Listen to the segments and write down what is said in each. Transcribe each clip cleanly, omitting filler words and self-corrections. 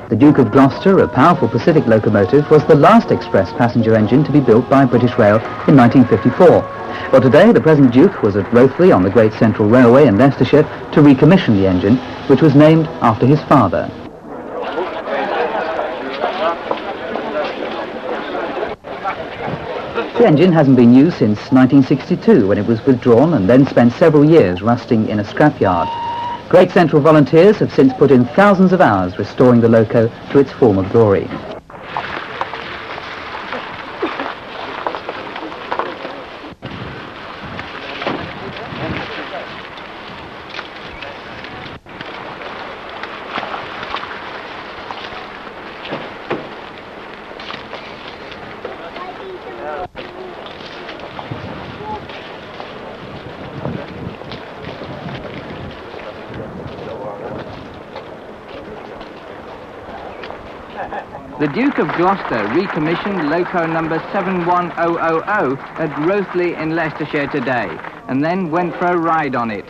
The Duke of Gloucester, a powerful Pacific locomotive, was the last express passenger engine to be built by British Rail in 1954. Well, today the present Duke was at Rothely on the Great Central Railway in Leicestershire to recommission the engine, which was named after his father. The engine hasn't been used since 1962, when it was withdrawn and then spent several years rusting in a scrapyard. Great Central volunteers have since put in thousands of hours restoring the loco to its former glory. The Duke of Gloucester recommissioned loco number 71000 at Rothely in Leicestershire today, and then went for a ride on it.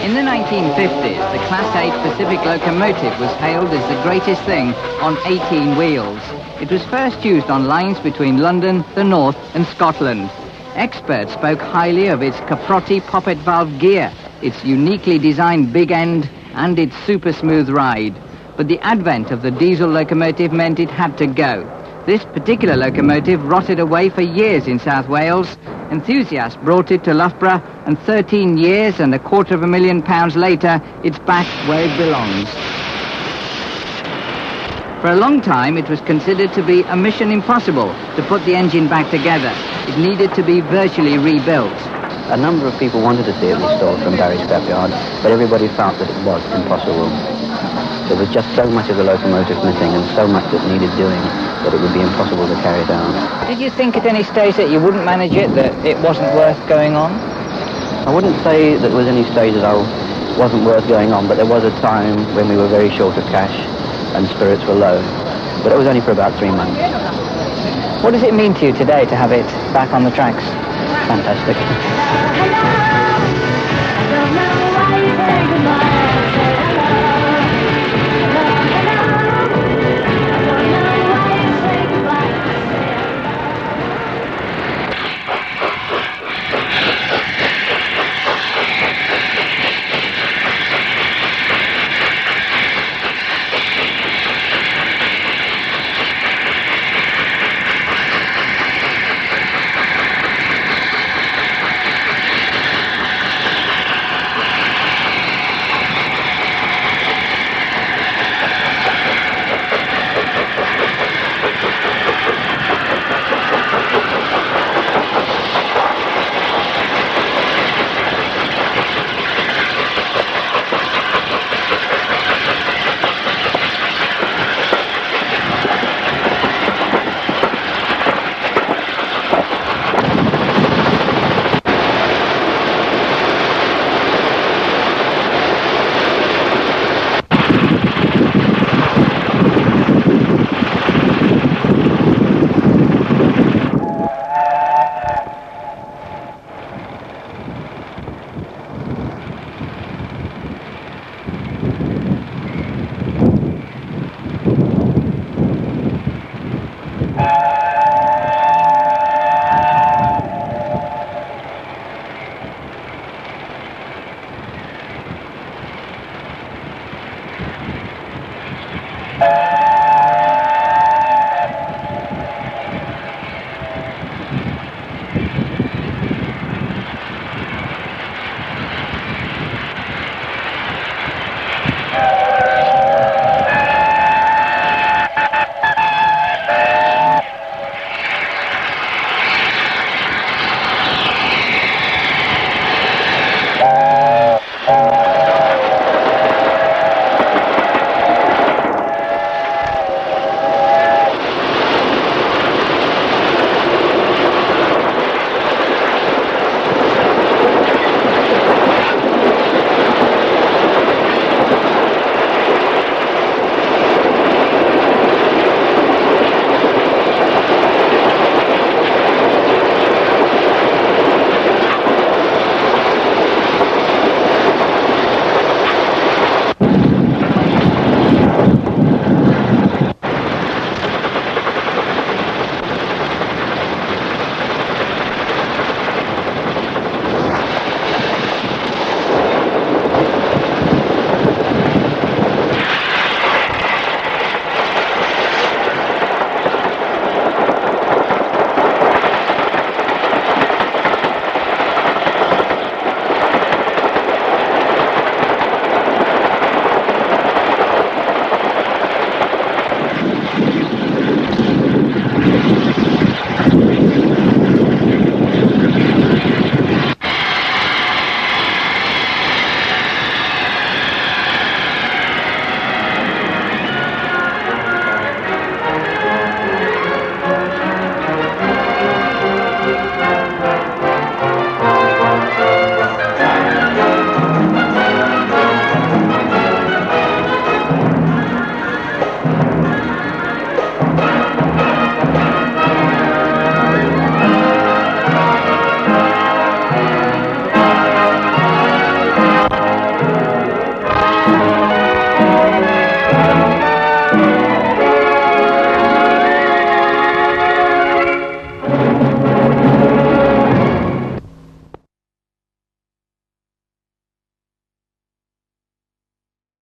In the 1950s, the Class 8 Pacific locomotive was hailed as the greatest thing on 18 wheels. It was first used on lines between London, the North and Scotland. Experts spoke highly of its Caprotti poppet valve gear, its uniquely designed big end and its super smooth ride. But the advent of the diesel locomotive meant it had to go. This particular locomotive rotted away for years in South Wales. Enthusiasts brought it to Loughborough, and 13 years and £250,000 later, it's back where it belongs. For a long time, it was considered to be a mission impossible to put the engine back together. It needed to be virtually rebuilt. A number of people wanted to see it restored from Barry Scrapyard, but everybody felt that it was impossible. There was just so much of the locomotive missing and so much that needed doing that it would be impossible to carry it out. Did you think at any stage that you wouldn't manage it, that it wasn't worth going on? I wouldn't say that there was any stage that it wasn't worth going on, but there was a time when we were very short of cash and spirits were low. But it was only for about 3 months. What does it mean to you today to have it back on the tracks? Fantastic. I don't know why you say goodbye.